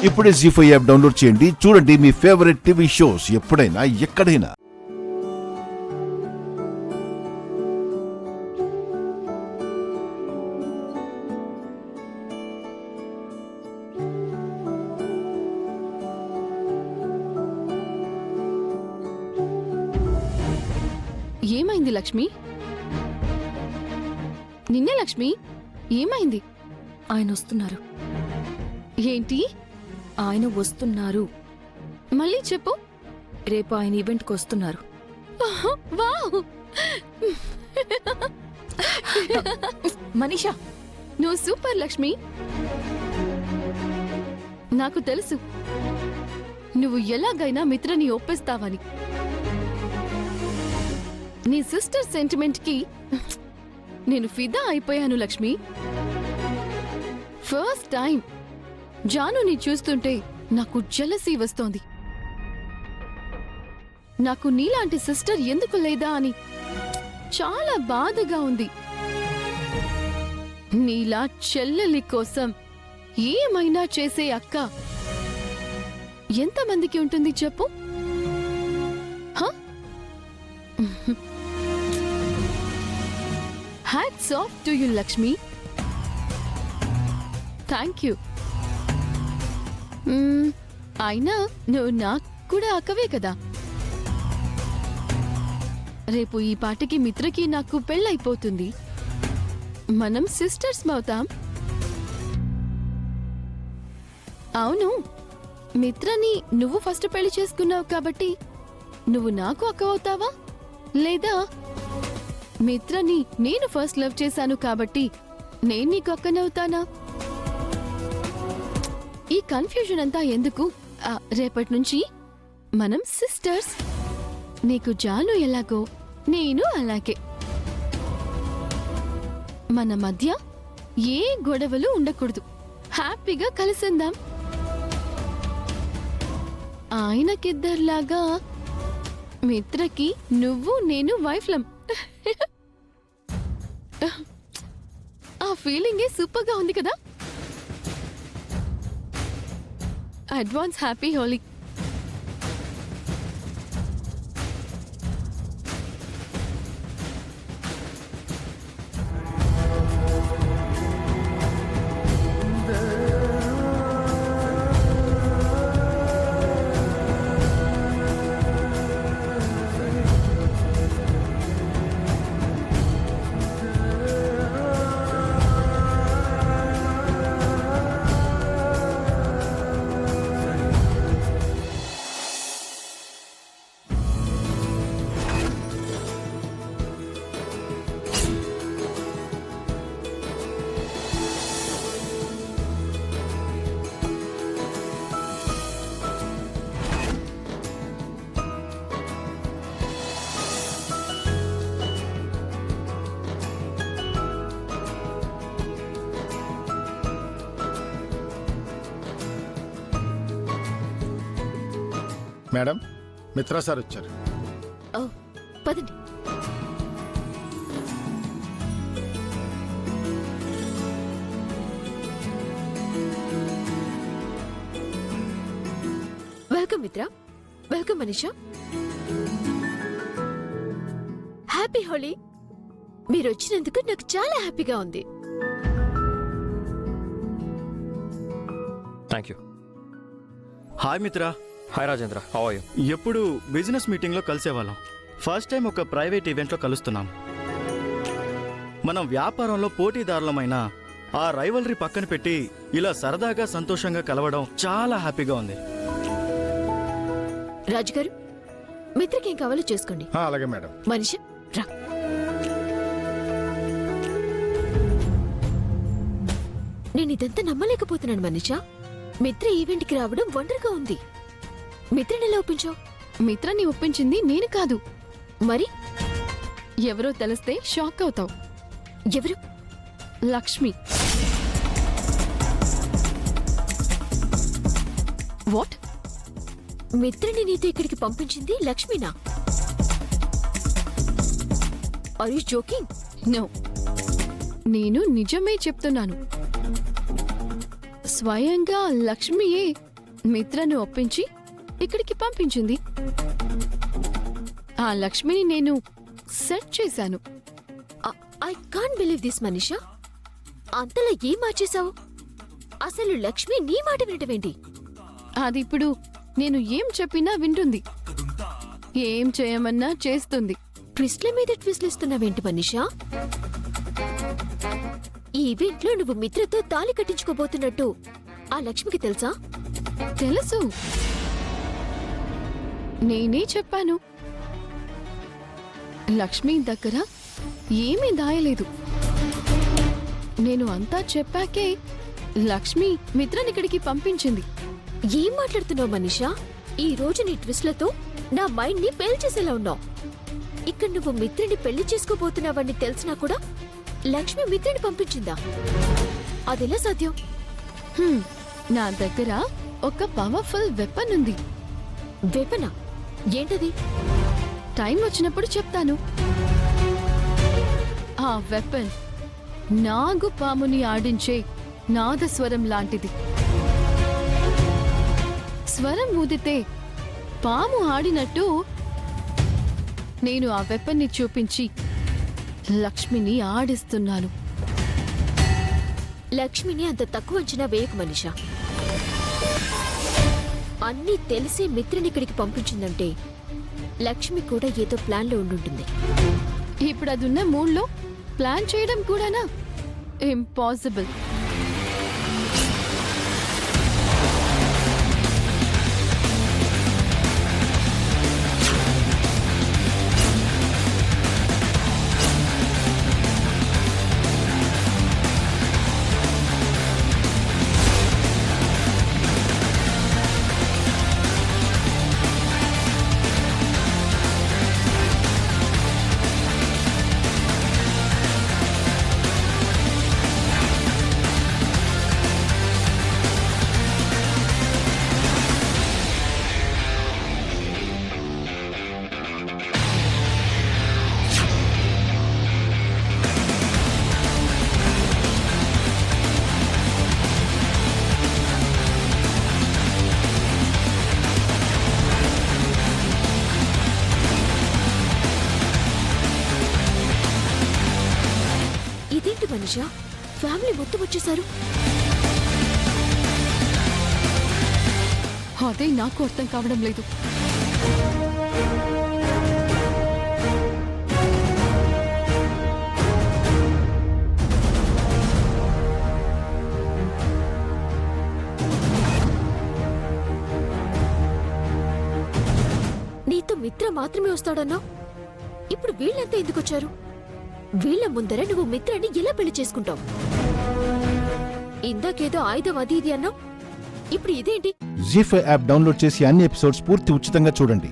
ఇప్పుడే జీ5 app download చేయండి. చూడండి మీ ఫేవరెట్ టీవీ షోస్ ఎప్పుడైనా ఎక్కడైనా. ఏమైంది లక్ష్మి? నిన్నే లక్ష్మి, ఏమైంది? ఆయన వస్తున్నారు. ఏంటి? ఆయన వస్తున్నారు. మళ్ళీ చెప్పు. రేపు ఆయన ఈవెంట్కి వస్తున్నారు. వావ్! మనీషా, నువ్వు సూపర్ లక్ష్మి. నాకు తెలుసు నువ్వు ఎలాగైనా మిత్రని ఒప్పిస్తావని. నీ సిస్టర్ సెంటిమెంట్ కి నేను ఫిదా అయిపోయాను లక్ష్మి. ఫస్ట్ టైం జానుని చూస్తుంటే నాకు జెలసీ వస్తోంది. నాకు నీలాంటి సిస్టర్ ఎందుకు లేదా అని చాలా బాధగా ఉంది. నీలా చెల్లెలి కోసం ఏమైనా చేసే అక్క ఎంతమందికి ఉంటుంది చెప్పు? Hats off to you Lakshmi. Thank you. అయినా నువ్వు నాకు కూడా అక్కవే కదా. రేపు ఈ పాటికి మిత్రకి నాకు పెళ్ళైపోతుంది. మనం సిస్టర్స్ అవుతాం. అవును, మిత్రని నువ్వు ఫస్ట్ పెళ్లి చేసుకున్నావు కాబట్టి నువ్వు నాకు అక్క అవుతావా, లేదా మిత్రని నేను ఫస్ట్ లవ్ చేశాను కాబట్టి నేను నీకు అక్కనవుతానా? ఈ కన్ఫ్యూజన్ అంతా ఎందుకు? రేపటి నుంచి మనం సిస్టర్స్. నీకు జాను ఎలాగో నేను అలాగే. మన మధ్య ఏ గొడవలు ఉండకూడదు. హ్యాపీగా కలిసిందాం. ఆయనకిద్దర్లాగా మిత్రకి నువ్వు నేను వైఫ్లం. ఆ ఫీలింగే సూపర్ గా ఉంది కదా. Advance happy Holi. Madam, Mitra sir వచ్చారు. ఓ, పదండి. Welcome Mitra. Welcome Manisha. Happy Holi. మీరు వచ్చినందుకు నాకు చాలా హ్యాపీగా ఉంది. Thank you. Hi Mitra. Hi Rajendra, how are you? ఎప్పుడు బిజినెస్ మీటింగ్లో కలిసేవాళ్ళం. ఫస్ట్ టైం ఒక ప్రైవేట్ ఈవెంట్లో కలుస్తున్నాం. మనం వ్యాపారంలో పోటీదారులమైన ఆ రైవలరీ పక్కన పెట్టి ఇలా సరదాగా సంతోషంగా కలవడం చాలా హ్యాపీగా ఉంది. రాజుగారు, మిత్రకి ఏం కావాలో చేసుకోండి. అలాగే మేడం. మనీషా రా. నేను ఇదంతా నమ్మలేకపోతున్నాను మనీషా. మిత్ర ఈవెంట్కి రావడం వండర్గా ఉంది. మిత్రని ఎలా ఒప్పించావు? మిత్రని ఒప్పించింది నేను కాదు. మరి ఎవరో తెలిస్తే షాక్ అవుతావు. ఎవరు? లక్ష్మి. వాట్? మిత్రని నీతో ఇక్కడికి పంపించింది లక్ష్మినా? Are you joking? నో, నేను నిజమే చెప్తున్నాను. స్వయంగా లక్ష్మియే మిత్రను ఒప్పించి ఇక్కడికి పంపించింది. ఆ లక్ష్మిని నేను సెట్ చేశాను. I can't believe this Manisha. అంతలా ఏం మార్చేశావు? అసలు లక్ష్మి నీ మాట వినటమేంటి? అది ఇప్పుడు నేను ఏం చెప్పినా వింటుంది, ఏం చేయమన్నా చేస్తుంది. ట్విస్ట్ల మీద ట్విస్ట్లు ఇస్తున్నావేంటి మనీషా? ఈ ఈవెంట్లో నువ్వు మిత్రతో తాళి కట్టించుకోబోతున్నట్టు ఆ లక్ష్మికి తెలుసా? తెలుసు, నేనే చెప్పాను. లక్ష్మి దగ్గర ఏమీ దాయలేదు. నేను అంతా చెప్పాకే లక్ష్మి మిత్రనిక్కడికి పంపించింది. ఏం మాట్లాడుతున్నావు మనీషా? ఈ రోజు నీ ట్విస్ట్లతో నా మైండ్ ని పేల్చేసేలా ఉన్నావు. ఇక్కడ నువ్వు మిత్రుని పెళ్లి చేసుకోబోతున్నావని తెలిసినా కూడా లక్ష్మి మిత్రుని పంపించిందా? అదెలా సాధ్యం? హ్మ్, నా దగ్గర ఒక పవర్ఫుల్ వెపన్ ఉంది. వెపనా? ఏంటది? టైం వచ్చినప్పుడు చెప్తాను. ఆ వెపన్ నాగు పాముని ఆడించే నాదస్వరం లాంటిది. స్వరం ఊదితే పాము ఆడినట్టు నేను ఆ వెపన్ని చూపించి లక్ష్మిని ఆడిస్తున్నాను. లక్ష్మిని అంత తక్కువ అంచనా వేయకు మనీషా. అన్నీ తెలిసే మిత్రుని ఇక్కడికి పంపించిందంటే లక్ష్మి కూడా ఏదో ప్లాన్లో ఉండుంటుంది. ఇప్పుడు అదున్న మూడ్లో ప్లాన్ చేయడం కూడానా? ఇంపాసిబుల్. ఇదేంటి మనీషా, ఫ్యామిలీ మొత్తం వచ్చేసారు. అదే నాకు అర్థం కావడం లేదు. నీతో మిత్ర మాత్రమే వస్తాడన్నా, ఇప్పుడు వీళ్ళంతా ఎందుకొచ్చారు? వీళ్ళ ముందర నువ్వు మిత్రాన్ని ఎలా పెళ్లి చేసుకుంటావు? ఇందాకేదో ఆయుధం అది ఇది అన్నావు, ఇప్పుడు ఇదేంటి? జీ5 యాప్ డౌన్లోడ్ చేసి అన్ని ఎపిసోడ్స్ పూర్తి ఉచితంగా చూడండి.